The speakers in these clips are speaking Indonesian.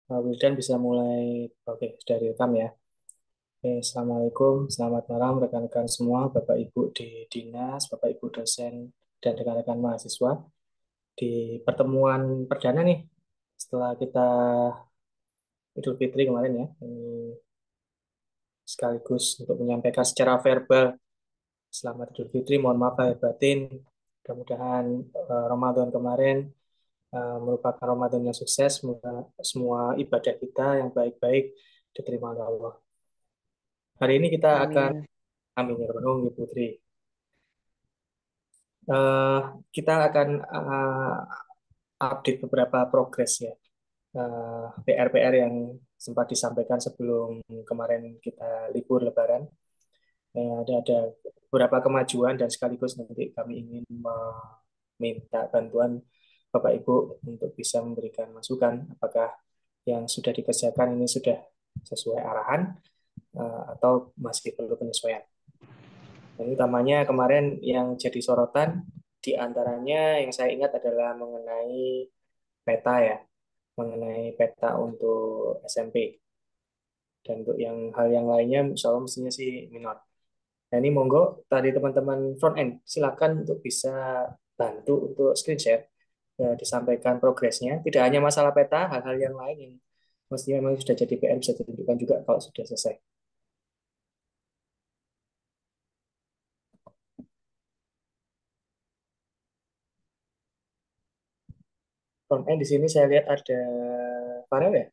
Wildan bisa mulai. Oke, sudah direkam ya. Oke, Assalamualaikum, selamat malam rekan-rekan semua, Bapak Ibu di dinas, Bapak Ibu dosen, dan rekan-rekan mahasiswa. Di pertemuan perdana nih, setelah kita Idul Fitri kemarin ya, ini sekaligus untuk menyampaikan secara verbal selamat Idul Fitri, mohon maaf lahir batin. Mudah-mudahan Ramadan kemarin merupakan Ramadan yang sukses, semoga semua ibadah kita yang baik-baik diterima oleh Allah. Hari ini kita akan, Amin. amin ya rabbal alamin, Putri. Eh, kita akan update beberapa progres ya, PR-PR yang sempat disampaikan sebelum kemarin kita libur Lebaran. Ada beberapa kemajuan dan sekaligus nanti kami ingin meminta bantuan Bapak Ibu untuk bisa memberikan masukan apakah yang sudah dikerjakan ini sudah sesuai arahan atau masih perlu penyesuaian. Dan utamanya kemarin yang jadi sorotan di antaranya yang saya ingat adalah mengenai peta ya, mengenai peta untuk SMP. Dan untuk yang hal yang lainnya, insya Allah mestinya sih minor. Nah ini monggo tadi teman-teman front end, silakan untuk bisa bantu untuk screen share, disampaikan progresnya. Tidak hanya masalah peta, hal-hal yang lain yang mestinya memang sudah jadi PR bisa ditunjukkan juga kalau sudah selesai. Front end di sini saya lihat ada Farel ya,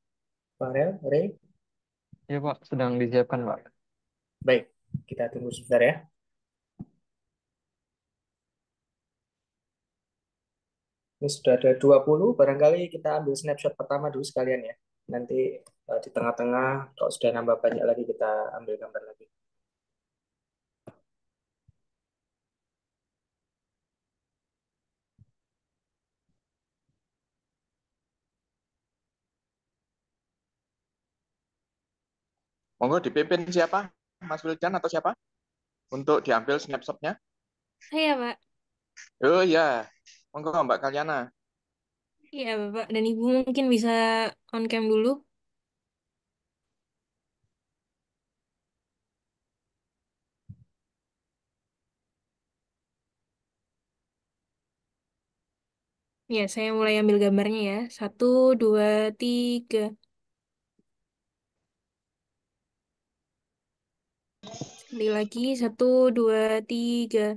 Farel, Ray. Ya Pak, sedang disiapkan Pak. Baik, kita tunggu sebentar ya. Ini sudah ada 20, barangkali kita ambil snapshot pertama dulu sekalian ya. Nanti di tengah-tengah, kalau sudah nambah banyak lagi, kita ambil gambar lagi. Monggo dipimpin siapa? Mas Wildan atau siapa? Untuk diambil snapshotnya? Saya, Pak. Oh iya, monggo Mbak Kalyana. Iya, Bapak. Dan Ibu mungkin bisa on cam dulu. Ya, saya mulai ambil gambarnya ya. Satu, dua, tiga. Sekali lagi, satu, dua, tiga.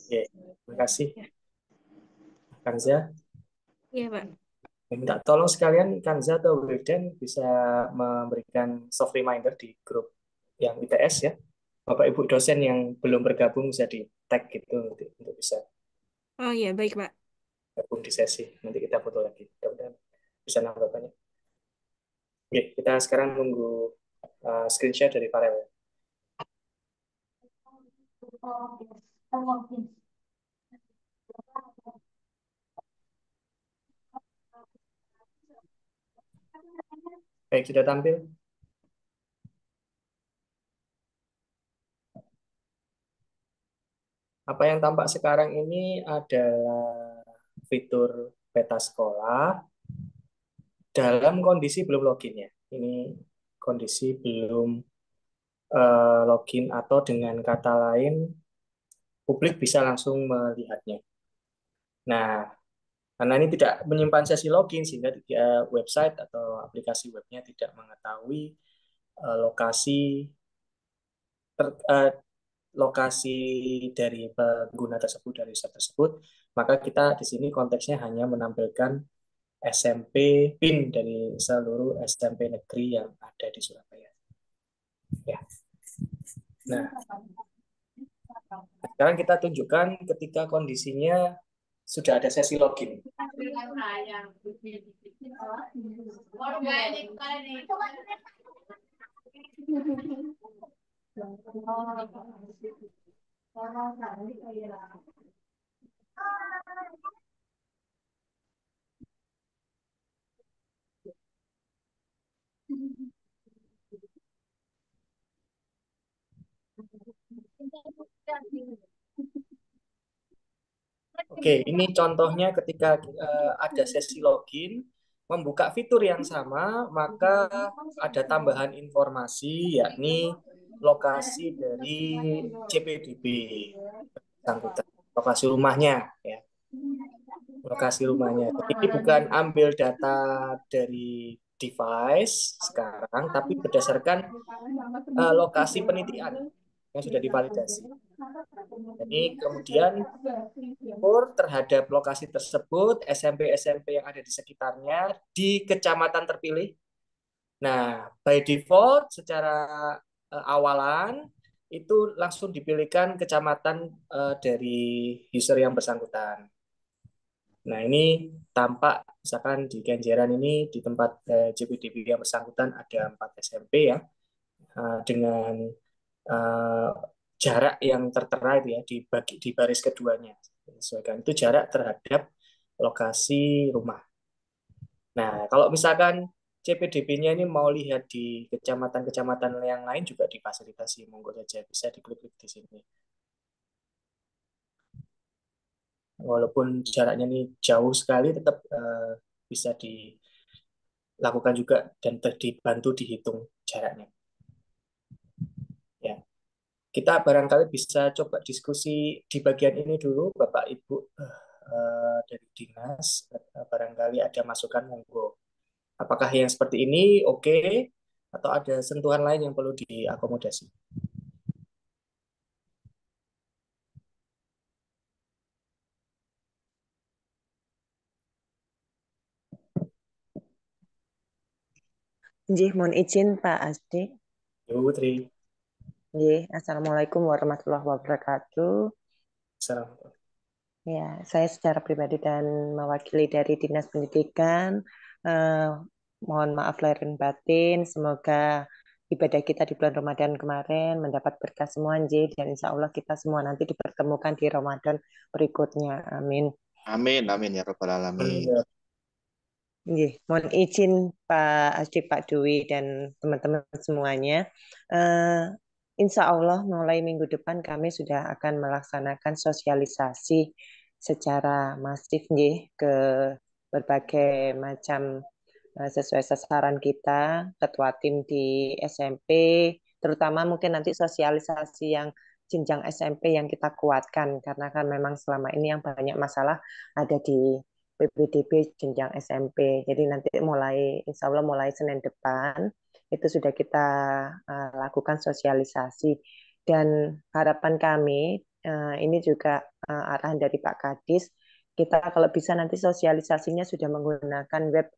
Oke, terima kasih, Ya, Kanza. iya, Pak. Minta tolong sekalian Kanza atau Wildan bisa memberikan soft reminder di grup yang ITS ya. Bapak Ibu dosen yang belum bergabung bisa di tag gitu untuk bisa Oh iya, baik, Pak. gabung di sesi. Nanti kita foto lagi. Mudah-mudahan bisa nambah banyak. Oke, kita sekarang nunggu screenshot dari Farel ya. Baik, sudah tampil. Apa yang tampak sekarang ini adalah fitur peta sekolah dalam kondisi belum login ya. Ini kondisi belum login atau dengan kata lain publik bisa langsung melihatnya. Nah, karena ini tidak menyimpan sesi login sehingga website atau aplikasi webnya tidak mengetahui lokasi lokasi dari pengguna tersebut dari user tersebut, maka kita di sini konteksnya hanya menampilkan SMP PIN dari seluruh SMP negeri yang ada di Surabaya. Ya. Nah, sekarang kita tunjukkan ketika kondisinya sudah ada sesi login. Oke, ini contohnya ketika ada sesi login, membuka fitur yang sama, maka ada tambahan informasi, yakni lokasi dari CPDB bersangkutan, lokasi rumahnya, ya, lokasi rumahnya. Jadi ini bukan ambil data dari device sekarang, tapi berdasarkan lokasi penitian yang sudah divalidasi. Jadi kemudian ukur terhadap lokasi tersebut, SMP-SMP yang ada di sekitarnya, di kecamatan terpilih. Nah, by default secara awalan itu langsung dipilihkan kecamatan dari user yang bersangkutan. Nah, ini tampak misalkan di Kenjeran ini di tempat JPDB yang bersangkutan ada 4 SMP ya, dengan eh, jarak yang tertera itu ya di baris keduanya. Sesuaikan itu jarak terhadap lokasi rumah. Nah, kalau misalkan CPDB-nya ini mau lihat di kecamatan-kecamatan yang lain juga difasilitasi, monggo saja bisa diklik di sini. Walaupun jaraknya ini jauh sekali, tetap bisa dilakukan juga dan dibantu dihitung jaraknya. Ya, kita barangkali bisa coba diskusi di bagian ini dulu, Bapak Ibu dari dinas, barangkali ada masukan, monggo. Apakah yang seperti ini oke, atau ada sentuhan lain yang perlu diakomodasi? Nggih, mohon izin Pak Asdi. Ibu Putri. Nggih, Assalamualaikum warahmatullahi wabarakatuh. Salam. Ya, saya secara pribadi dan mewakili dari Dinas Pendidikan, mohon maaf lahir dan batin. Semoga ibadah kita di bulan Ramadan kemarin mendapat berkah semua, nggih, dan insya Allah kita semua nanti dipertemukan di Ramadan berikutnya. Amin. Amin, amin ya Rabbal Alamin. Nggih, mohon izin Pak Asdi, Pak Dwi, dan teman-teman semuanya. Eh, Insya Allah mulai minggu depan kami sudah akan melaksanakan sosialisasi secara masif nggih, ke berbagai macam sesuai sasaran kita, ketua tim di SMP, terutama mungkin nanti sosialisasi yang jenjang SMP yang kita kuatkan, karena kan memang selama ini yang banyak masalah ada di PPDB jenjang SMP. Jadi nanti mulai, insya Allah mulai Senin depan, itu sudah kita lakukan sosialisasi. Dan harapan kami, ini juga arahan dari Pak Kadis, kita kalau bisa nanti sosialisasinya sudah menggunakan web.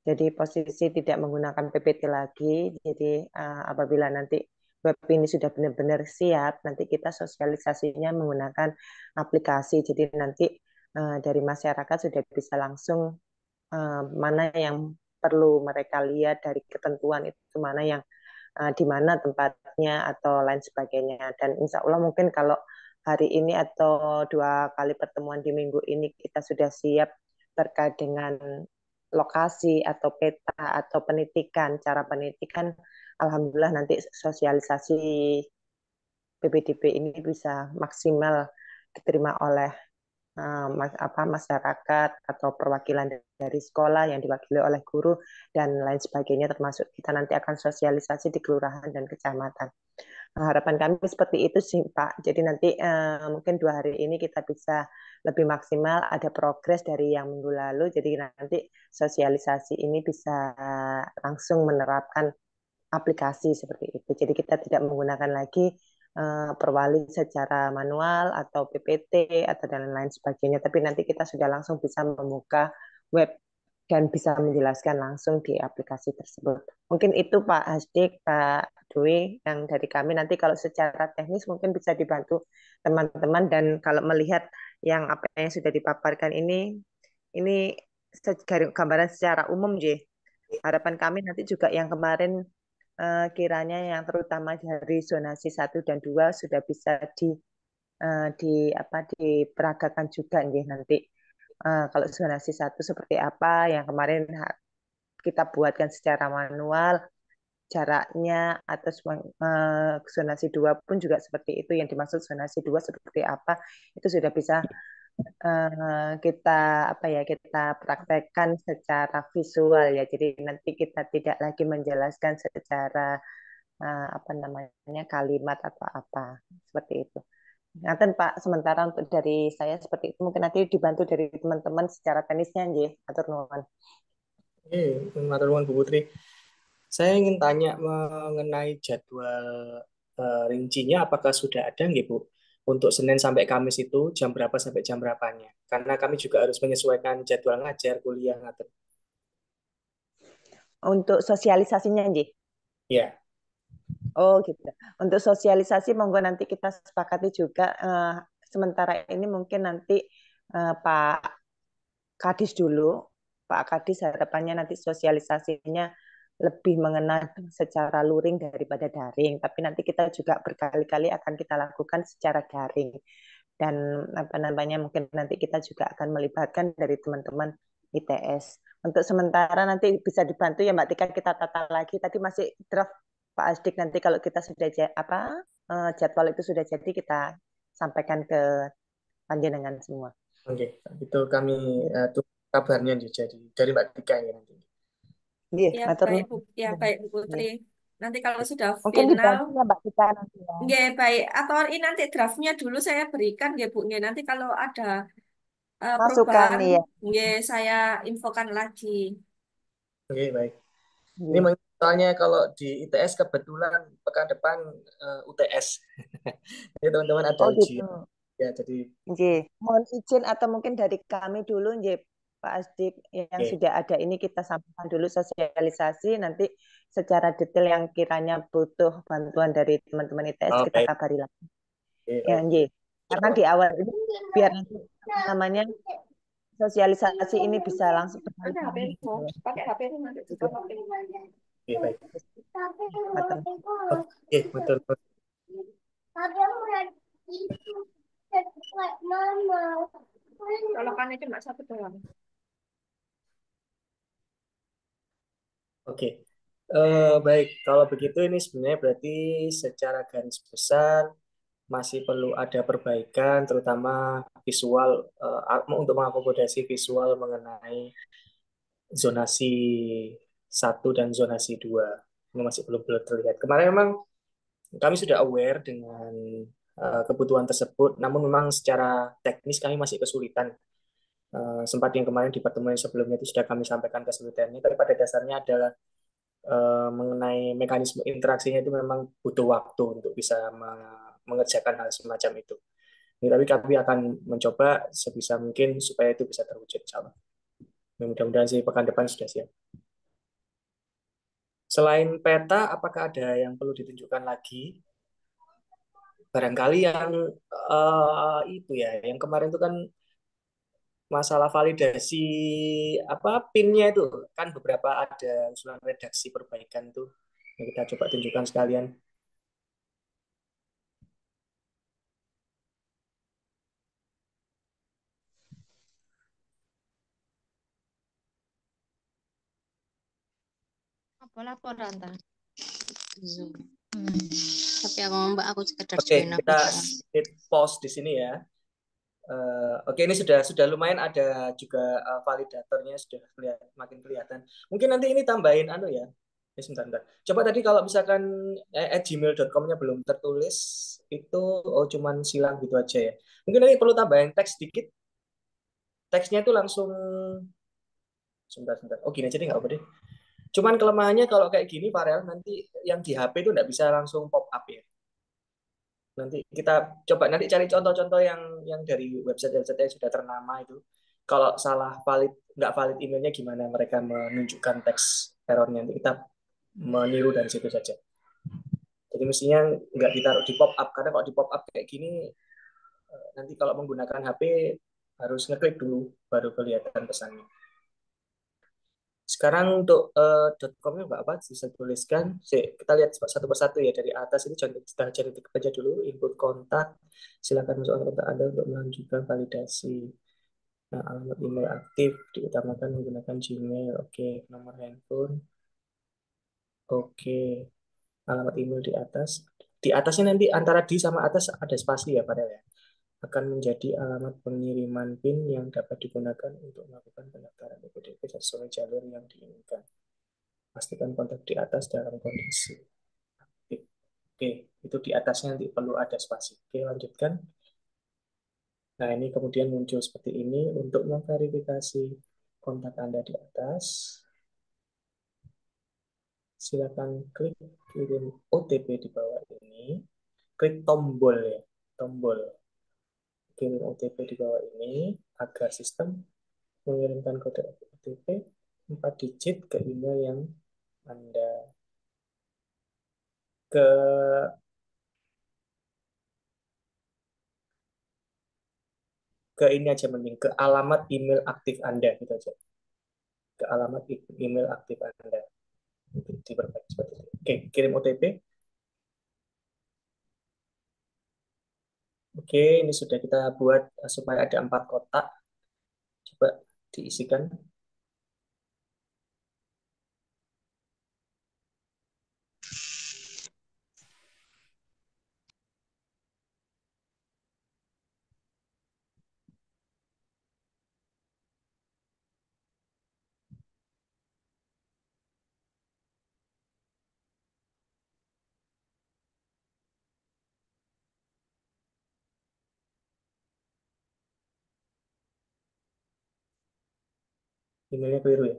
Jadi posisi tidak menggunakan PPT lagi. Jadi apabila nanti web ini sudah benar-benar siap, nanti kita sosialisasinya menggunakan aplikasi. Jadi nanti dari masyarakat sudah bisa langsung mana yang perlu mereka lihat dari ketentuan itu, mana yang di mana tempatnya atau lain sebagainya. Dan insya Allah mungkin kalau hari ini atau 2 kali pertemuan di minggu ini kita sudah siap terkait dengan lokasi atau peta atau penitikan, cara penitikan, alhamdulillah nanti sosialisasi PPDB ini bisa maksimal diterima oleh masyarakat atau perwakilan dari sekolah yang diwakili oleh guru dan lain sebagainya, termasuk kita nanti akan sosialisasi di kelurahan dan kecamatan. Harapan kami seperti itu sih Pak. Jadi nanti mungkin 2 hari ini kita bisa lebih maksimal, ada progres dari yang minggu lalu. Jadi nanti sosialisasi ini bisa langsung menerapkan aplikasi seperti itu. Jadi kita tidak menggunakan lagi perwali secara manual atau PPT atau dan lain sebagainya. Tapi nanti kita sudah langsung bisa membuka web dan bisa menjelaskan langsung di aplikasi tersebut. Mungkin itu Pak Hasdik, Pak Dwi, yang dari kami. Nanti kalau secara teknis mungkin bisa dibantu teman-teman, dan kalau melihat yang apa yang sudah dipaparkan ini gambaran secara umum, J. Harapan kami nanti juga yang kemarin kiranya yang terutama dari zonasi 1 dan 2 sudah bisa diperagakan juga nih nanti. Kalau zonasi 1 seperti apa yang kemarin kita buatkan secara manual, jaraknya, atau zonasi 2 pun juga seperti itu, yang dimaksud zonasi 2 seperti apa, itu sudah bisa kita apa ya kita praktekkan secara visual ya. Jadi nanti kita tidak lagi menjelaskan secara apa namanya kalimat atau apa seperti itu. Ngaten Pak, sementara untuk dari saya seperti itu mungkin nanti dibantu dari teman-teman secara teknisnya nggih, atur nuwun. Oke, matur nuwun Bu Putri. Saya ingin tanya mengenai jadwal rincinya, apakah sudah ada nggih Bu? Untuk Senin sampai Kamis itu jam berapa sampai jam berapanya? Karena kami juga harus menyesuaikan jadwal ngajar, kuliah, ngatur. Untuk sosialisasinya nggih. Ya, Oh gitu. Untuk sosialisasi monggo nanti kita sepakati juga sementara ini mungkin nanti Pak Kadis dulu. Pak Kadis harapannya nanti sosialisasinya lebih mengenal secara luring daripada daring. Tapi nanti kita juga berkali-kali akan kita lakukan secara daring. Dan apa namanya mungkin nanti kita juga akan melibatkan dari teman-teman ITS. Untuk sementara nanti bisa dibantu ya Mbak Tika kita tata lagi. Tadi masih draft Pak Asdik nanti kalau kita sudah jadwal itu sudah jadi kita sampaikan ke panjenengan semua. oke. Itu kami tunggu kabarnya nih, jadi dari Mbak Tika ya nanti. Iya, Ya matur baik Bu, nuwun. ya baik Bu Putri. Nanti kalau sudah Mungkin final, dibantu ya Mbak Tika nanti ya. nggih baik. Atau ini nanti draftnya dulu saya berikan ya Bu. Nggih, nanti kalau ada Masukan perubahan, ya. nggih saya infokan lagi. Oke, baik. Ini Iya. soalnya kalau di ITS kebetulan pekan depan UTS. Jadi teman-teman ada Oh gitu. ujian. Ya, jadi Nggih. Mohon izin atau mungkin dari kami dulu nggih Pak Asdik yang oke. sudah ada ini kita sampaikan dulu sosialisasi nanti secara detail yang kiranya butuh bantuan dari teman-teman ITS Oh, kita baik. kabari lagi. Oke, Ya baik. nggih. Karena di awal ini biar nanti apa namanya sosialisasi ini bisa langsung Ada berkali-kali HP-mu, gitu. pakai HP-mu nanti Gitu. juga pakai. Oke, baik. Matur. Oke, betul. Colokannya cuma satu doang. Oke. Baik, kalau begitu ini sebenarnya berarti secara garis besar masih perlu ada perbaikan, terutama visual untuk mengakomodasi visual mengenai zonasi 1 dan zonasi 2. Ini masih belum belum terlihat. Kemarin memang kami sudah aware dengan kebutuhan tersebut, namun memang secara teknis kami masih kesulitan. Sempat yang kemarin di pertemuan sebelumnya itu sudah kami sampaikan kesulitannya, tapi pada dasarnya adalah mengenai mekanisme interaksinya itu memang butuh waktu untuk bisa mengerjakan hal semacam itu. Ini, tapi kami akan mencoba sebisa mungkin supaya itu bisa terwujud, insya Allah. Mudah-mudahan sih pekan depan sudah siap. Selain peta, apakah ada yang perlu ditunjukkan lagi? Barangkali yang itu ya, yang kemarin itu kan masalah validasi apa PIN-nya itu kan beberapa ada usulan redaksi perbaikan tuh yang kita coba tunjukkan sekalian. Apa laporan ta? Zoom. Tapi Mbak aku sekedar Oke, join aku kita doang. hit pause di sini ya. Oke, ini sudah lumayan ada juga validatornya sudah makin kelihatan. Mungkin nanti ini tambahin anu ya. Sebentar. Coba tadi kalau misalkan @gmail.com-nya belum tertulis itu cuman silang gitu aja ya. Mungkin nanti perlu tambahin teks sedikit. Teksnya itu langsung sebentar. Oh gini aja deh nggak apa deh. Cuman kelemahannya kalau kayak gini Farel nanti yang di HP itu nggak bisa langsung pop up ya. Nanti kita coba nanti cari contoh-contoh yang dari website-website yang sudah ternama itu. Kalau salah nggak valid emailnya gimana mereka menunjukkan teks errornya. Nanti kita meniru dari situ saja. Jadi mestinya nggak ditaruh di pop up karena kalau di pop up kayak gini nanti kalau menggunakan HP harus ngeklik dulu baru kelihatan pesannya. Sekarang untuk .com-nya Mbak apa bisa tuliskan. Kita lihat satu persatu ya dari atas ini kita cari aja dulu input kontak. Silakan masukkan kontak Anda untuk melanjutkan validasi. Nah, alamat email aktif diutamakan menggunakan Gmail. Oke, nomor handphone. Oke, alamat email di atas. Di atasnya nanti antara di sama atas ada spasi ya Pak ya. akan menjadi alamat pengiriman PIN yang dapat digunakan untuk melakukan pendaftaran PPDB sesuai jalur yang diinginkan. Pastikan kontak di atas dalam kondisi aktif. Oke, itu di atasnya nanti perlu ada spasi. Oke, lanjutkan. Nah, ini kemudian muncul seperti ini. Untuk memverifikasi kontak Anda di atas, silakan klik kirim OTP di bawah ini. Klik tombol ya, tombol kirim OTP di bawah ini agar sistem mengirimkan kode OTP 4 digit ke email yang Anda ke ini aja mending ke alamat email aktif Anda gitu aja. Ke alamat email aktif Anda. Diperbaiki seperti itu. Oke, kirim OTP. Oke, ini sudah kita buat supaya ada 4 kotak. Coba diisikan. Emailnya keliru ya.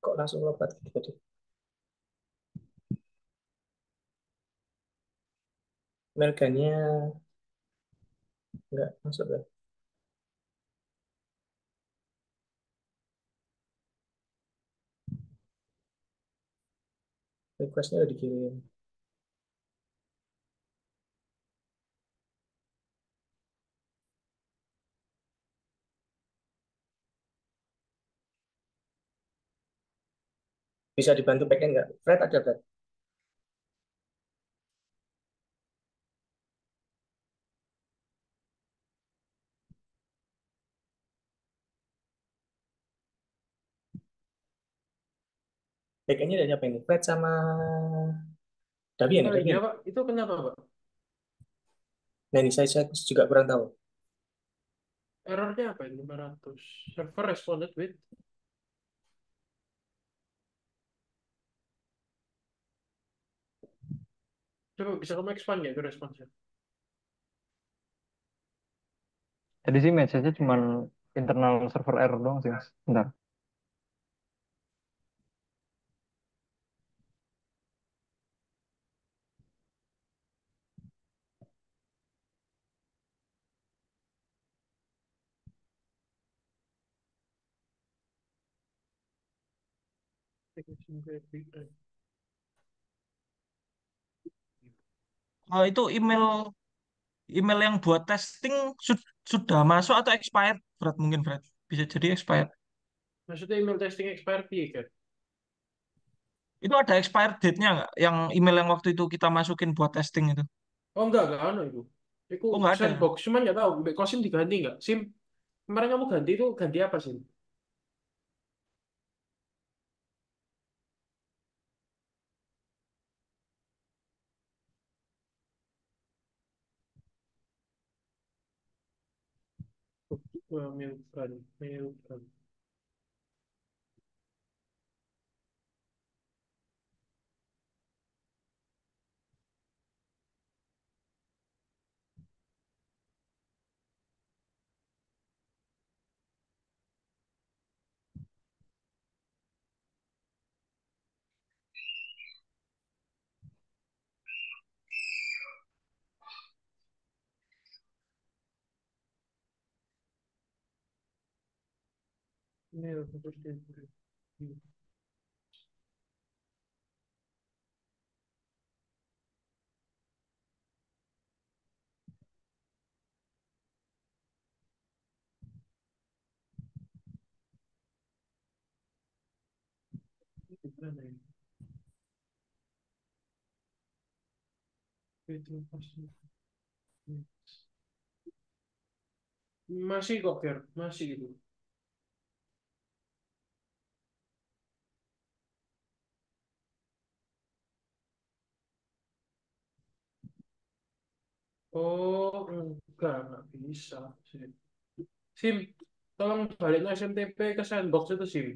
Kok langsung lompat gitu tadi? Melgannya nggak masuk ya. Requestnya udah dikirim. Bisa dibantu backend nggak? Fred ada Fred. Backendnya ada siapa ini? Fred sama Davian ya, Oh iya Davian. Pak, itu kenapa Pak? Nah ini saya juga kurang tahu. Errornya apa ini? 500. Server responded with. Coba bisa kamu expand ya itu responsnya? Jadi sih message-nya cuma internal server error doang sih, Mas. Bentar. Oh, itu email email yang buat testing sudah masuk atau expired, Fred? Mungkin Fred bisa jadi expired. Maksudnya email testing expired kan? Itu ada expired date-nya nggak? Yang email yang waktu itu kita masukin buat testing itu? Oh enggak ada itu. Itu Oh, nggak ada ya? sandbox, cuman nggak tahu. Kok SIM diganti nggak? SIM kemarin kamu ganti itu ganti apa SIM? Mail brand, mail brand. Mail brand. Masih kok, Ger. Masih gitu. Oh, enggak bisa sih. Sim, tolong balik SMTP ke sandbox itu, Sim.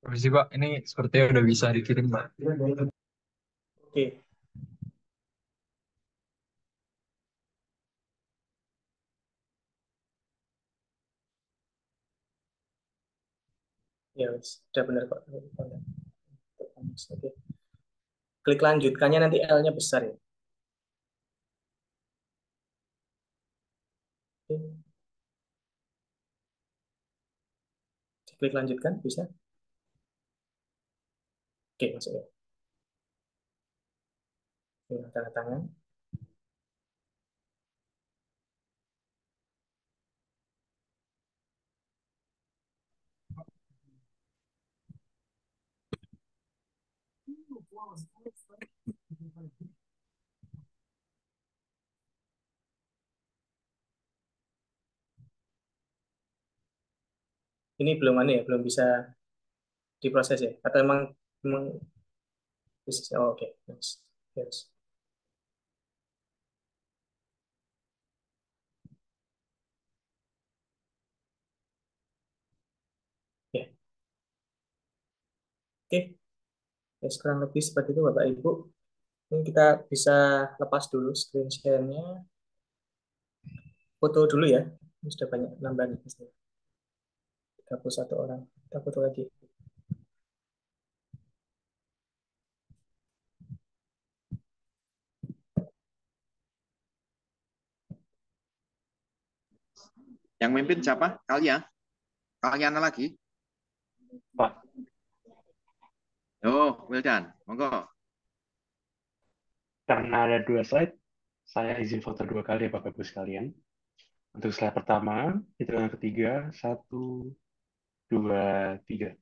Permisi Pak, ini sepertinya udah bisa dikirim Pak. Oke, ya wes, udah benar Pak. Oke. Klik lanjutkannya nanti L-nya besar ya. Oke. Klik lanjutkan bisa. Oke, masuk ya. Oke, tanda tangan. Ini belum aneh ya, belum bisa diproses ya. Atau emang bisa. Oh, oke. Yes. Yes. Ya. Oke. Ya, kurang lebih seperti itu Bapak Ibu. Ini kita bisa lepas dulu screen share-nya. Foto dulu ya. Ini sudah banyak nambah nih. 31 orang. Kita foto lagi. Yang mimpin siapa? Kalian? Kalian lagi? Pak, Oh, Wildan, monggo. Karena ada 2 slide, saya izin foto 2 kali ya Bapak Ibu sekalian. Untuk slide pertama, hitungan ketiga, 1, 2, 3.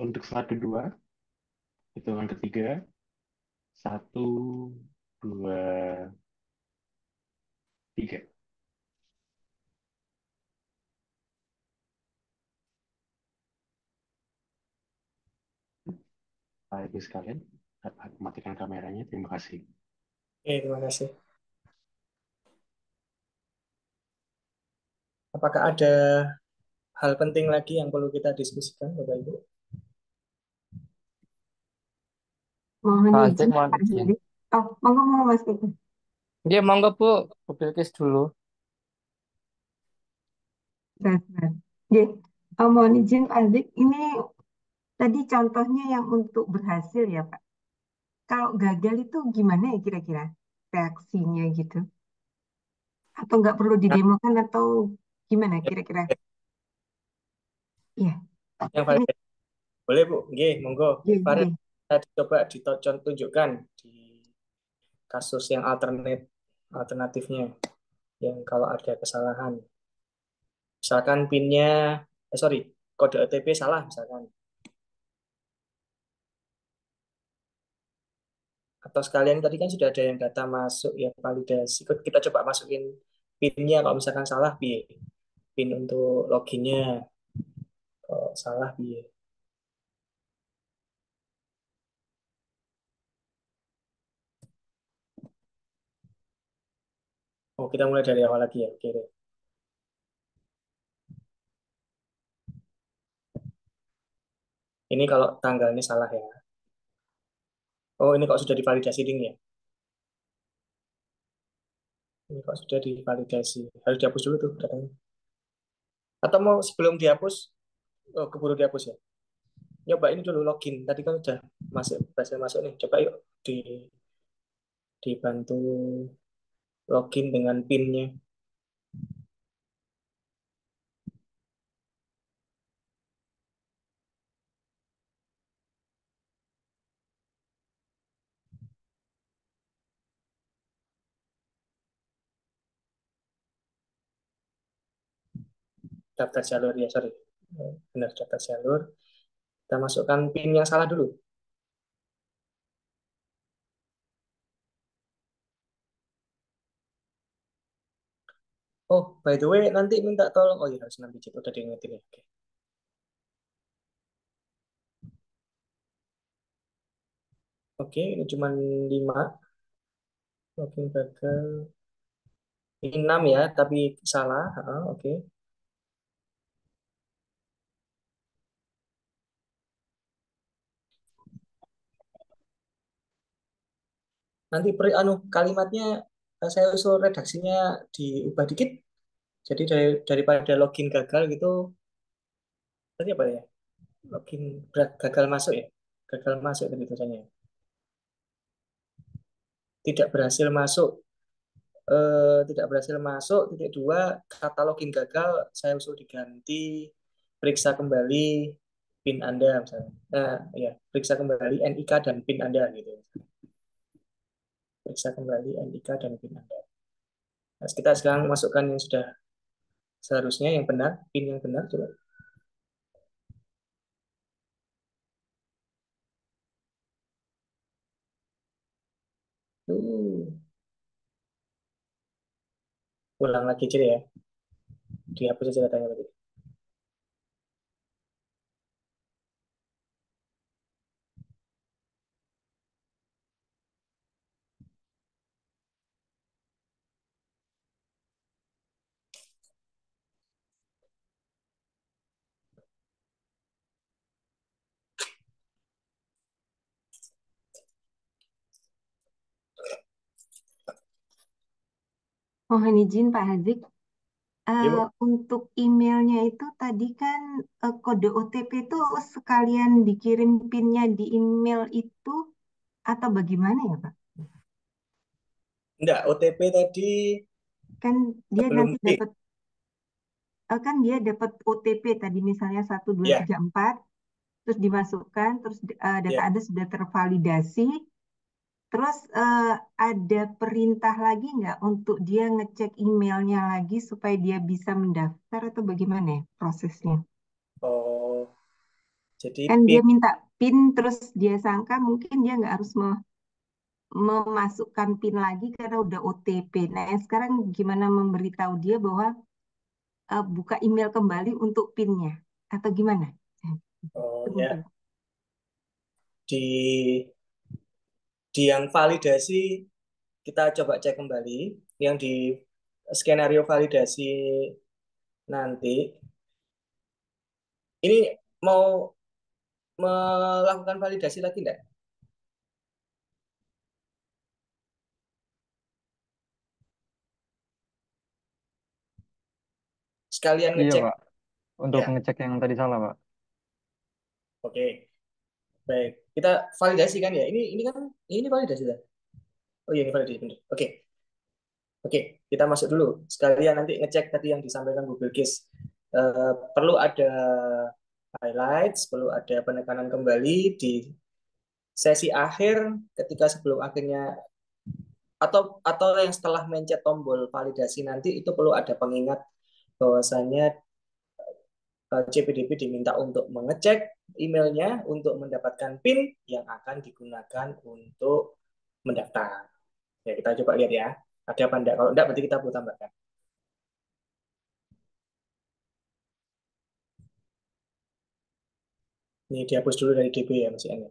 Untuk slide kedua, hitungan ketiga, 1, 2, 3. Bapak Ibu sekalian, dapat matikan kameranya. Terima kasih. Oke, terima kasih. Apakah ada hal penting lagi yang perlu kita diskusikan, Bapak Ibu? Mohon Pak Aceh izin mohon Pak izin. Heri. Oh, monggo Mas Kiki. Iya, monggo Bu, Bu Bilkis dulu. Benar. Nggih, mohon izin Adik, ini tadi contohnya yang untuk berhasil ya Pak. Kalau gagal itu gimana ya kira-kira reaksinya gitu? Atau nggak perlu Nah, didemokan atau gimana kira-kira? Iya, yang ini validasi boleh Bu, nggih, monggo. nggih, Faren nggih. kita coba ditunjukkan di kasus yang alternatifnya, yang kalau ada kesalahan, misalkan PIN-nya, sorry, kode OTP salah misalkan, atau sekalian tadi kan sudah ada yang data masuk ya validasi, kita coba masukin PIN-nya kalau misalkan salah, PIN untuk loginnya kalau salah, oh kita mulai dari awal lagi ya, oke deh. Ini kalau tanggalnya salah ya. Oh ini kok sudah divalidasi ding ya. Ini kok sudah divalidasi. Harus dihapus dulu tuh datanya. Atau mau sebelum dihapus, oh, keburu dihapus ya. Nyoba ini dulu login. Tadi kan udah masuk, berhasil masuk nih. Coba yuk dibantu login dengan PIN-nya. Daftar jalur ya, sorry. Benar daftar jalur. Kita masukkan PIN yang salah dulu. Oh, by the way, nanti minta tolong. Oh iya, harus 6 digit. Udah diingetin ya. Oke. Oke, ini cuma 5. Login gagal. Ini 6 ya, tapi salah. Oke. Nanti kalimatnya saya usul redaksinya diubah dikit. Jadi daripada login gagal gitu, tadi apa ya? Login gagal masuk ya? Gagal masuk tadi tulisannya. Tidak berhasil masuk. Tidak berhasil masuk. Titik 2, kata login gagal, saya usul diganti periksa kembali PIN Anda misalnya. Nah, ya, periksa kembali NIK dan PIN Anda gitu. Periksa kembali NIK dan PIN Anda. Nah, kita sekarang masukkan yang sudah seharusnya yang benar, PIN yang benar coba. Ulang lagi aja ya. Dihapus aja datanya tadi. Mohon izin Pak Hazik, Ya, Bu. untuk emailnya itu tadi kan kode OTP itu sekalian dikirim PIN-nya di email itu atau bagaimana ya Pak? Enggak, OTP tadi Kan dia sebelum nanti PIN. dapat kan dia dapat OTP tadi misalnya 1 2 Ya, 3 4 terus dimasukkan terus data ya. Anda sudah tervalidasi terus ada perintah lagi nggak untuk dia ngecek emailnya lagi supaya dia bisa mendaftar atau bagaimana ya prosesnya? Oh, jadi Kan dia PIN. minta PIN terus dia sangka mungkin dia nggak harus memasukkan PIN lagi karena udah OTP. Nah, sekarang gimana memberitahu dia bahwa buka email kembali untuk PIN-nya atau gimana? Oh, Itu mungkin. ya. Di yang validasi kita coba cek kembali. Yang di skenario validasi nanti, ini mau melakukan validasi lagi enggak? sekalian Iya, ngecek. Pak. Untuk Ya, ngecek yang tadi salah, Pak. oke. Baik. Kita validasi kan ya. Ini validasi kan? Oh iya, ini validasi benar. Oke. Oke, kita masuk dulu. Sekalian nanti ngecek tadi yang disampaikan Google Case. Perlu ada highlights, perlu ada penekanan kembali di sesi akhir ketika sebelum akhirnya atau yang setelah mencet tombol validasi nanti itu perlu ada pengingat bahwasanya CPDB diminta untuk mengecek emailnya untuk mendapatkan PIN yang akan digunakan untuk mendaftar. Ya, kita coba lihat ya. Ada apa enggak? Kalau enggak berarti kita perlu tambahkan. Ini dihapus dulu dari DB ya Mas Ian.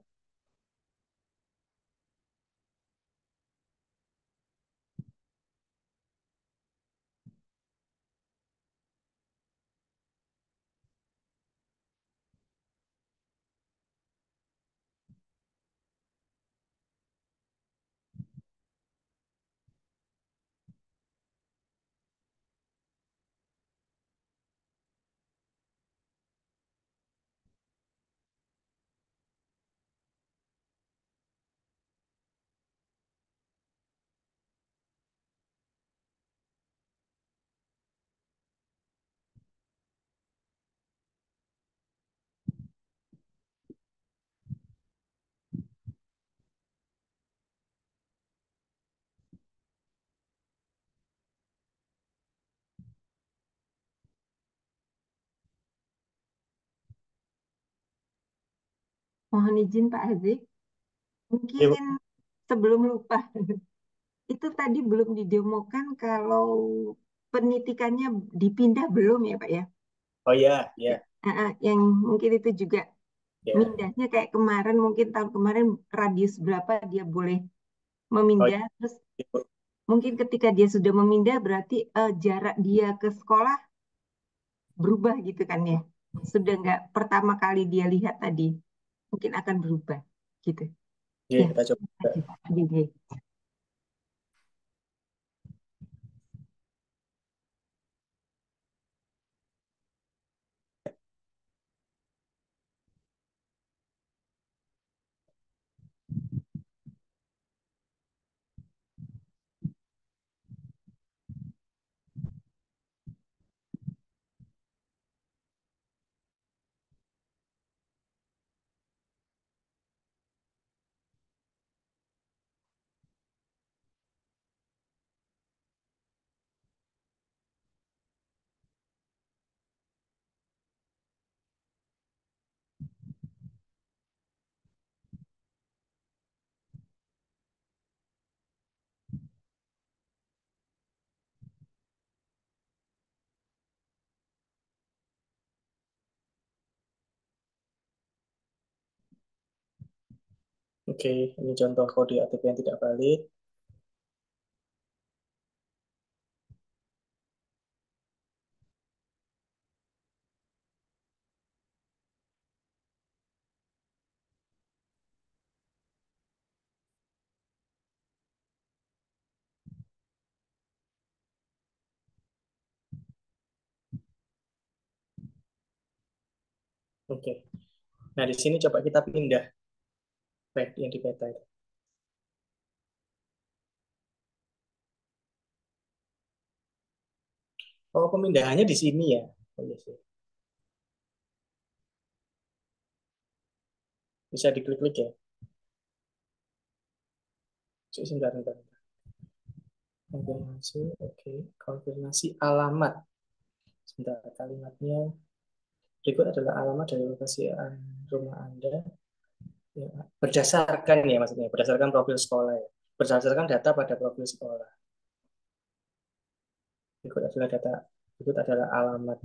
Mohon izin Pak Aziz, Ya, mungkin sebelum lupa, itu tadi belum didemokan kalau penitikannya dipindah belum ya Pak ya? oh ya, ya, Yang mungkin itu juga ya. mindahnya kayak kemarin, mungkin tahun kemarin radius berapa dia boleh Oh, memindah, terus ya. mungkin ketika dia sudah memindah berarti jarak dia ke sekolah berubah gitu kan ya? Sudah nggak pertama kali dia lihat tadi, mungkin akan berubah gitu. Ya, Ya, kita coba. terima kasih Pak. Oke. Oke, ini contoh kode ATP yang tidak valid. Oke. Nah, di sini coba kita pindah yang di peta itu. Oh, pemindahannya di sini ya. Oh, iya sih. Bisa diklik-klik ya. Sebentar, sebentar. Konfirmasi, oke. Konfirmasi alamat. Sebentar, kalimatnya. Berikut adalah alamat dari lokasi rumah Anda. Ya, berdasarkan ya maksudnya, berdasarkan profil sekolah ya. Berdasarkan data pada profil sekolah. Berikut adalah alamat.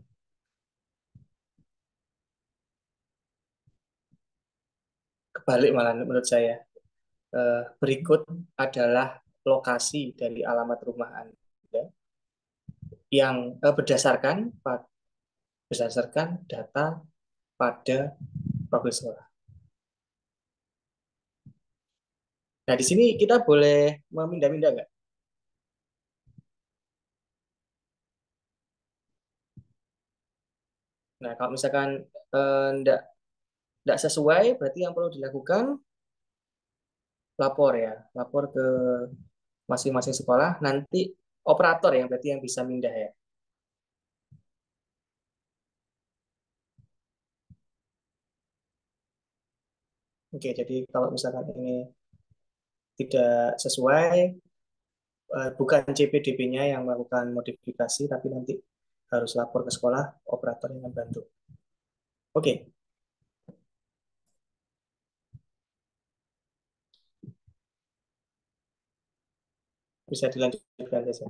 Kebalik malah menurut saya. Berikut adalah lokasi dari alamat rumah Anda yang berdasarkan data pada profil sekolah. Nah, di sini kita boleh memindah-mindah nggak? Nah, kalau misalkan enggak sesuai, berarti yang perlu dilakukan lapor ya, lapor ke masing-masing sekolah. Nanti operator yang berarti yang bisa mindah ya. Oke, jadi kalau misalkan ini tidak sesuai, bukan CPDB-nya yang melakukan modifikasi, tapi nanti harus lapor ke sekolah, operator yang akan bantu. Oke, bisa dilanjutkan saja.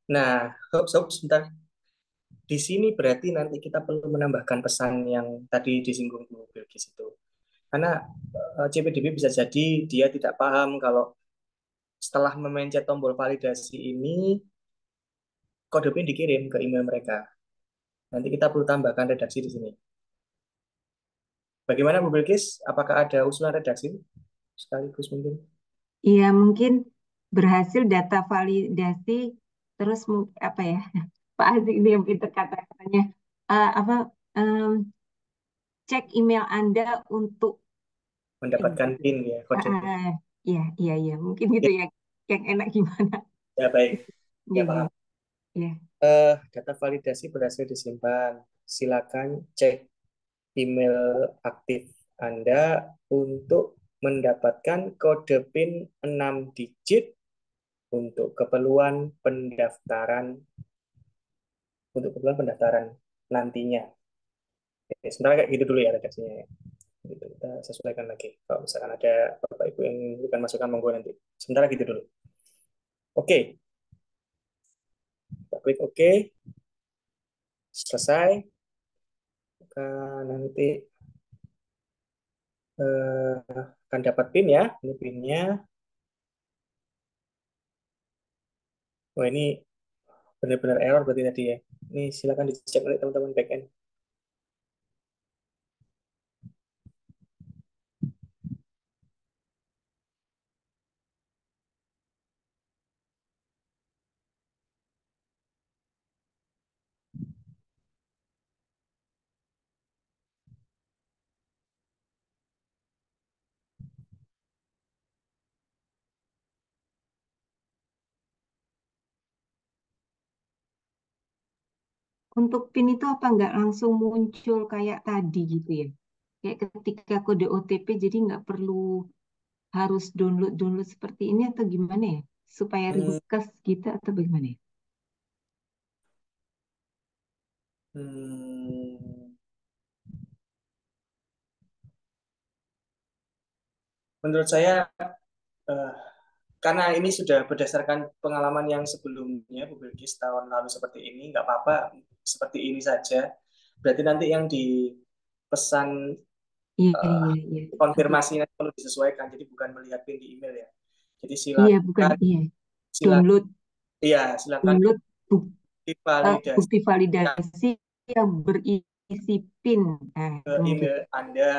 Nah, sebentar. Di sini berarti nanti kita perlu menambahkan pesan yang tadi disinggung Bu Bilkis itu. Karena CPDB bisa jadi dia tidak paham kalau setelah memencet tombol validasi ini, kode PIN dikirim ke email mereka. Nanti kita perlu tambahkan redaksi di sini. Bagaimana Bu Bilkis? Apakah ada usulan redaksi? Sekaligus mungkin. Iya, mungkin berhasil data validasi, terus apa ya, Pak Aziz ini yang pinter kata-katanya, apa, cek email Anda untuk Mendapatkan PIN ya, kode PIN. iya, iya, iya, mungkin gitu ya, yang enak gimana? Ya baik, ya Iya, paham. iya. Data validasi berhasil disimpan. Silakan cek email aktif Anda untuk mendapatkan kode PIN 6 digit untuk keperluan pendaftaran nantinya. Oke, sebentar kayak gitu dulu ya redaksinya ya. Gitu, kita sesuaikan lagi. Kalau misalkan ada Bapak Ibu yang bukan masukan monggo nanti. Sebentar gitu dulu. Oke. Kita klik oke. Selesai. Maka nanti akan dapat PIN ya. Ini PIN-nya. Oh ini benar-benar error berarti tadi ya. Ini silakan dicek oleh teman-teman backend. Untuk PIN itu apa nggak langsung muncul kayak tadi gitu ya? Kayak ketika kode OTP, jadi nggak perlu harus download seperti ini atau gimana ya? Supaya ringkas gitu atau bagaimana ya? Menurut saya karena ini sudah berdasarkan pengalaman yang sebelumnya Bu Bilkis tahun lalu seperti ini, nggak apa-apa seperti ini saja. Berarti nanti yang dipesan Iya. konfirmasinya perlu disesuaikan, jadi bukan melihat PIN di email ya. Jadi Iya, bukan, iya. Download silakan bukti validasi yang berisi PIN. ke email Anda.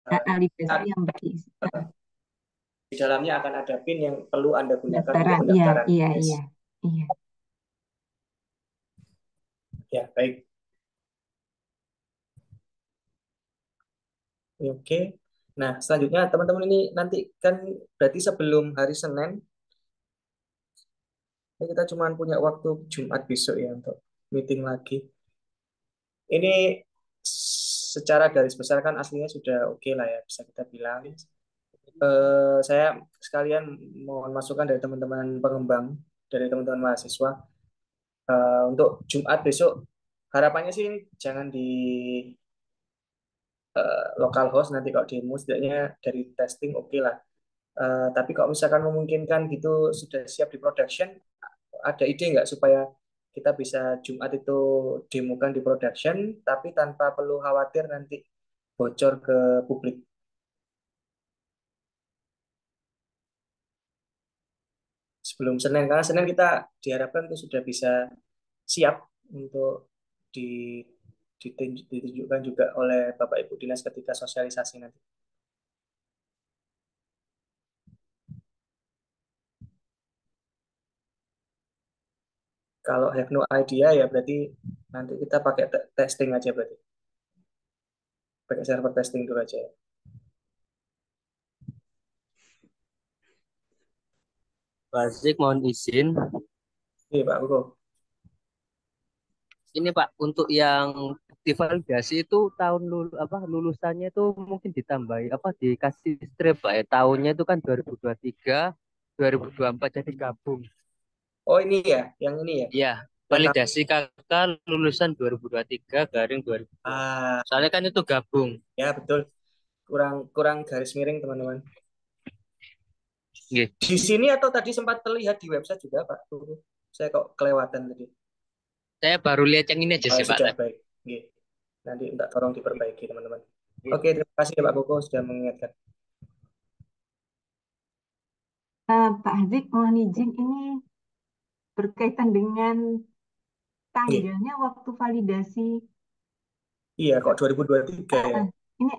Validasi yang berisi. Di dalamnya akan ada PIN yang perlu Anda gunakan untuk Pendaftaran, pendaftaran. iya. Ya, baik. Oke. Nah, selanjutnya teman-teman ini nanti kan berarti sebelum hari Senin, kita cuma punya waktu Jumat besok ya untuk meeting lagi. Ini secara garis besar kan aslinya sudah oke lah ya, bisa kita bilang. Saya sekalian mohon masukan dari teman-teman pengembang, dari teman-teman mahasiswa. Untuk Jumat besok, harapannya sih ini jangan lokal host, nanti kalau demo setidaknya dari testing oke lah. Tapi kalau misalkan memungkinkan gitu sudah siap di production, ada ide nggak supaya kita bisa Jumat itu demokan di production, tapi tanpa perlu khawatir nanti bocor ke publik. Sebelum Senin, karena Senin kita diharapkan itu sudah bisa siap untuk di, ditunjukkan juga oleh Bapak Ibu Dinas ketika sosialisasi nanti. Kalau have no idea ya berarti nanti kita pakai testing aja berarti. Pakai server testing dulu aja. Pak Zik, mohon izin. Iya Pak Buko. Ini Pak, untuk yang bukti validasi itu tahun lulusannya itu mungkin ditambahi dikasih strip Pak ya. Tahunnya itu kan 2023, 2024 jadi gabung. Oh ini ya, yang ini ya. Iya, validasi kakak lulusan 2023 garing 2024. Soalnya kan itu gabung. Ya betul. Kurang garis miring teman-teman. Nggih. Di sini atau tadi sempat terlihat di website juga Pak? Saya kok kelewatan tadi. Saya baru lihat yang ini aja sih Pak. Sudah baik. Nggih. Nanti minta tolong diperbaiki teman-teman. Oke, terima kasih Pak Koko sudah mengingatkan. Pak Hazik, mohon izin ini berkaitan dengan tanggalnya waktu validasi. Iya, kok 2023 ya. Ini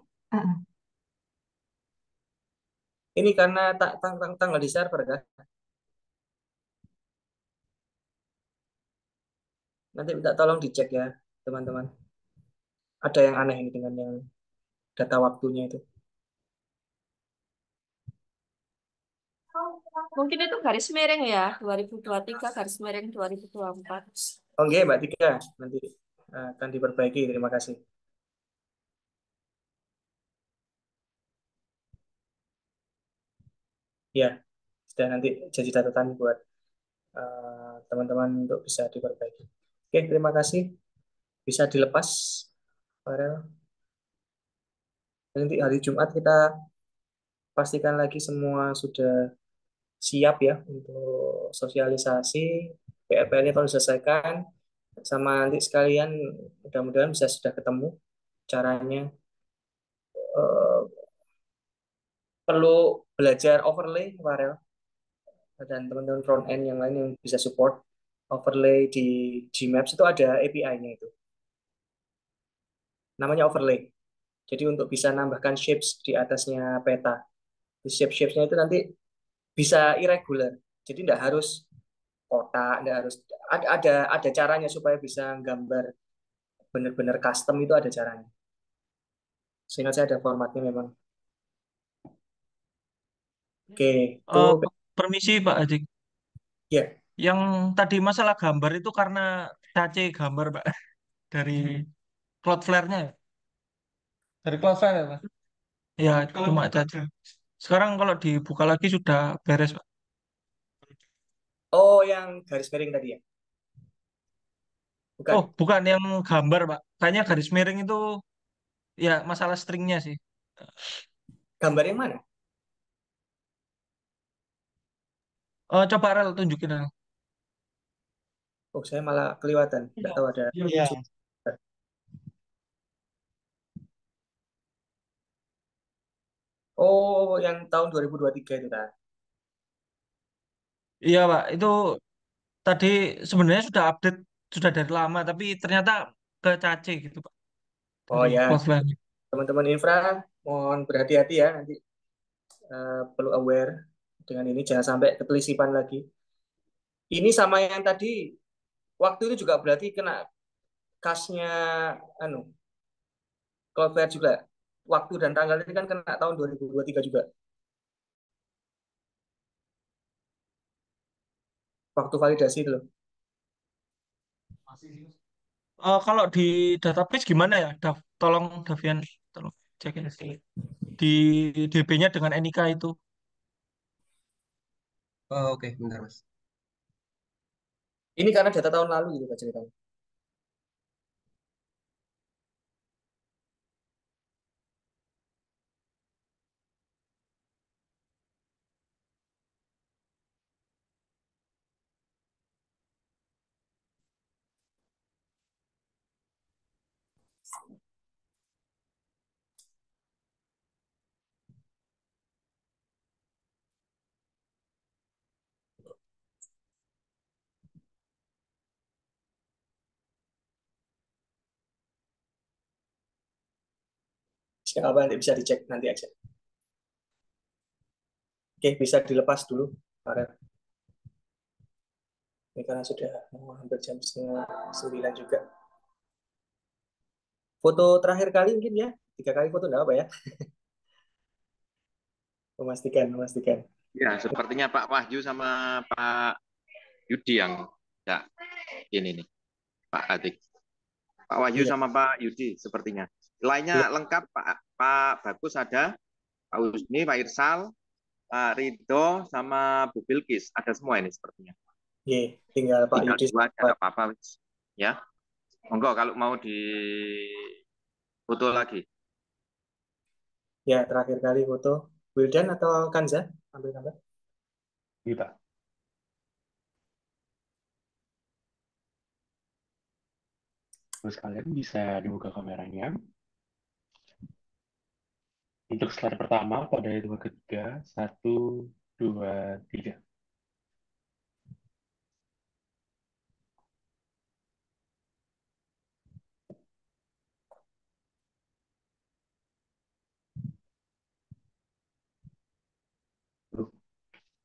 Ini karena tanggal di server kan. Nanti minta tolong dicek ya, teman-teman. Ada yang aneh ini dengan yang data waktunya itu. Mungkin itu garis miring ya, 2023 garis miring 2024. Oke, Mbak Tika, nanti akan diperbaiki. Terima kasih. Ya, sudah nanti jadi catatan buat teman-teman untuk bisa diperbaiki. Oke, terima kasih. Bisa dilepas, Farel. Nanti hari Jumat kita pastikan lagi semua sudah siap ya untuk sosialisasi. PR-nya kalau diselesaikan, sama nanti sekalian mudah-mudahan bisa sudah ketemu caranya. Perlu belajar overlay, Farel, dan teman-teman front end yang lain yang bisa support overlay di Gmaps itu ada API-nya itu. Namanya overlay. Jadi untuk bisa nambahkan shapes di atasnya peta. Di shape-shapes-nya itu nanti bisa irregular. Jadi tidak harus kotak, tidak harus ada caranya supaya bisa gambar benar-benar custom, itu ada caranya. Seingat saya ada formatnya memang. Oke, itu Permisi Pak Ajik. ya. Yang tadi masalah gambar itu karena cache gambar Pak dari Cloudflare-nya ya? Dari Cloudflare ya Pak? Ya, cuma cache. Sekarang kalau dibuka lagi sudah beres Pak. Oh, yang garis miring tadi ya? Bukan. Oh, bukan yang gambar Pak. Kayaknya garis miring itu ya masalah stringnya sih. Gambar yang mana? Coba Rel tunjukin Rel. Oh, saya malah kelewatan. Tidak tahu ada. Iya. Oh, yang tahun 2023 itu kan? Iya Pak, itu tadi sebenarnya sudah update sudah dari lama, tapi ternyata ke cache gitu Pak. Oh Dari ya, Cloudflare. teman-teman infra mohon berhati-hati ya nanti, perlu aware dengan ini, jangan sampai ketelisipan lagi. Ini sama yang tadi, waktu itu juga berarti kena kasnya Cloudflare juga. Waktu dan tanggal ini kan kena tahun 2023 juga. Waktu validasi itu loh. Kalau di database gimana ya? Tolong Davian, tolong cekin di DB-nya dengan NIK itu. Oke, bentar Mas. Ini karena data tahun lalu gitu Pak, ceritanya. Nggak apa, nanti bisa dicek nanti aja. Oke, bisa dilepas dulu, Pak Ren. Ini karena sudah hampir jam 8:30 juga. Foto terakhir kali mungkin ya, 3 kali foto enggak apa ya? Memastikan. Ya, sepertinya Pak Wahyu sama Pak Yudi yang ya, ini nih, Pak Atik. Pak Wahyu Iya. sama Pak Yudi sepertinya. Lainnya lengkap, Pak Bagus ada, Pak Husni, Pak Irsal, Pak Ridho, sama Bu Bilkis. Ada semua ini sepertinya. Iya, tinggal Pak Tinggal Yudi. dua aja, nggak apa-apa. Ya, monggo kalau mau di foto lagi. Ya, terakhir kali foto. Wildan atau Kanza? Ambil gambar. Iya, Pak. Terus kalian bisa dibuka kameranya. Untuk slide pertama pada dua ketiga, 1, 2, 3.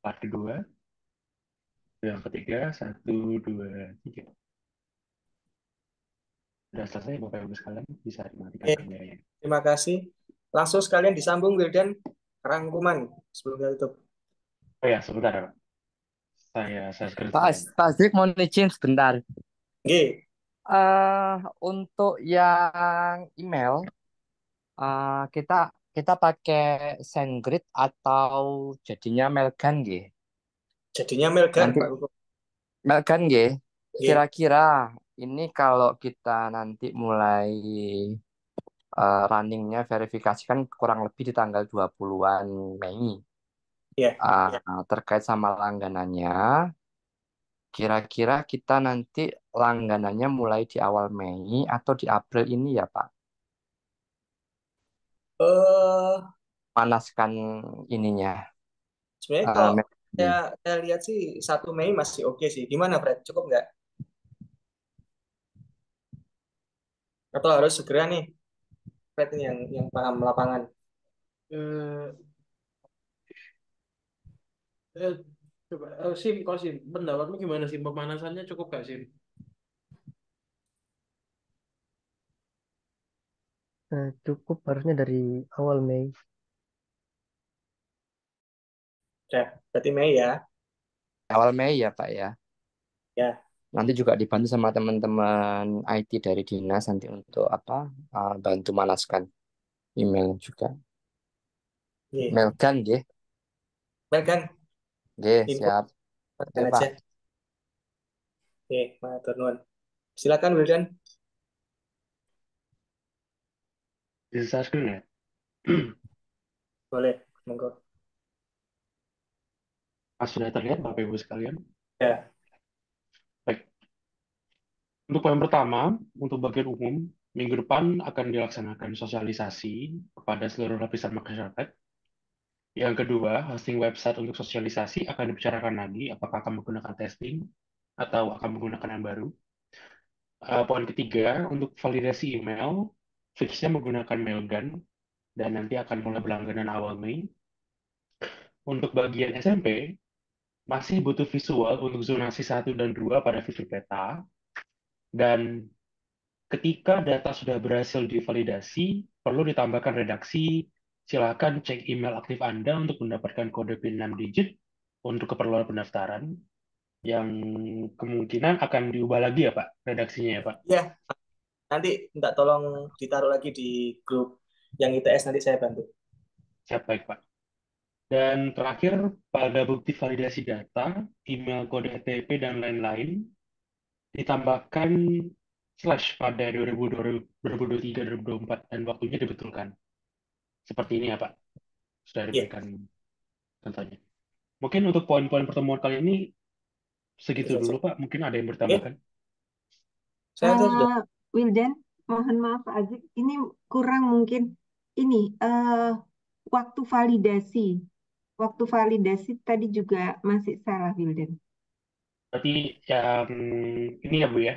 Part kedua, yang ketiga, 1, 2, 3. Sudah selesai, Bapak Ibu sekalian, bisa dimatikan Oke, kameranya. terima kasih. Langsung sekalian disambung Wildan rangkuman sebelum kita tutup. Oh ya, sebentar ya, Pak. Saya screen Pak sekalian. Zik mau izin sebentar. Oke, Untuk yang email kita kita pakai SendGrid atau jadinya Mailgun nggih? jadinya Melgan, Nanti Pak Hugo. Mailgun nggih. Oke, Kira-kira ini kalau kita nanti mulai runningnya verifikasi kan kurang lebih di tanggal 20-an Mei. ya. Terkait sama langganannya, kira-kira kita nanti langganannya mulai di awal Mei atau di April ini ya Pak? Eh, Panaskan ininya. sebenarnya kalau Mei. saya lihat sih 1 Mei masih oke sih. Gimana, Fred? Cukup nggak? Atau harus segera nih, Fred ini yang paham lapangan. Eh, eh, coba Sim, kok Sim, pendapatmu gimana Sim? Pemanasannya cukup gak Sim? Cukup harusnya dari awal Mei. Ya, berarti Mei ya. Awal Mei ya Pak ya. Ya, Nanti juga dibantu sama teman-teman IT dari dinas nanti untuk bantu manaskan email juga. iya. Mailgun nggih. Melgan, Nggih, info siap. pastikan Oke, aja. Pak. Oke, matur nuwun. Silakan Wildan. Bisa saya screen ya? Boleh, monggo. Sudah terlihat, Bapak Ibu sekalian? Ya, Baik. Untuk poin pertama, untuk bagian umum, minggu depan akan dilaksanakan sosialisasi kepada seluruh lapisan masyarakat. Yang kedua, hosting website untuk sosialisasi akan dibicarakan lagi apakah akan menggunakan testing atau akan menggunakan yang baru. Poin ketiga, untuk validasi email, fixnya menggunakan Mailgun dan nanti akan mulai berlangganan awal Mei. Untuk bagian SMP, masih butuh visual untuk zonasi 1 dan 2 pada fitur peta. Dan ketika data sudah berhasil divalidasi, perlu ditambahkan redaksi. Silakan cek email aktif Anda untuk mendapatkan kode PIN 6 digit untuk keperluan pendaftaran yang kemungkinan akan diubah lagi ya Pak, redaksinya ya Pak. ya. Nanti minta tolong ditaruh lagi di grup yang ITS, nanti saya bantu. Siap, baik Pak. Dan terakhir, pada bukti validasi data, email kode OTP dan lain-lain, ditambahkan slash pada 2023-2024 dan waktunya dibetulkan. Seperti ini ya Pak, sudah diberikan contohnya. Mungkin untuk poin-poin pertemuan kali ini segitu dulu Pak, mungkin ada yang bertambahkan. Saya sudah. Wildan, mohon maaf Pak Azik, ini kurang mungkin ini waktu validasi. Waktu validasi tadi juga masih salah Wildan. Berarti yang ini ya Bu ya?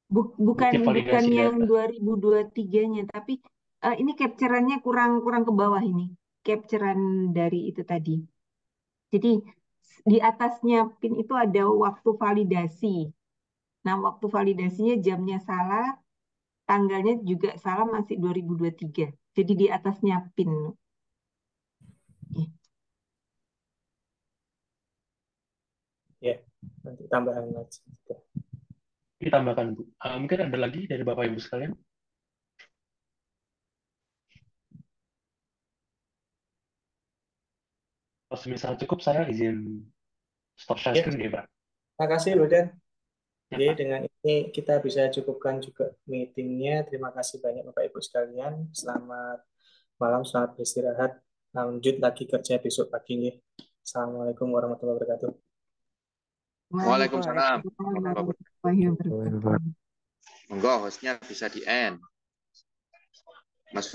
Bukan Bukti validasi yang data. 2023-nya, tapi Ini capturannya kurang ke bawah ini. Capturan dari itu tadi. Jadi di atasnya PIN itu ada waktu validasi. Nah, waktu validasinya jamnya salah, tanggalnya juga salah masih 2023. Jadi di atasnya PIN. Oke. Ya, nanti tambahan lagi. Ditambahkan, Bu. Mungkin ada lagi dari Bapak Ibu sekalian? Kalau misal cukup, saya izin stop share Ya, screen ya, Pak. terima kasih, Bu Dan. Ya, Jadi Pak. dengan ini kita bisa cukupkan juga meetingnya. Terima kasih banyak Bapak Ibu sekalian. Selamat malam, selamat beristirahat. Lanjut lagi kerja besok pagi. Ya. Assalamualaikum warahmatullahi wabarakatuh. Waalaikumsalam. Waalaikumsalam warahmatullahi wabarakatuh. Monggo hostnya bisa di end.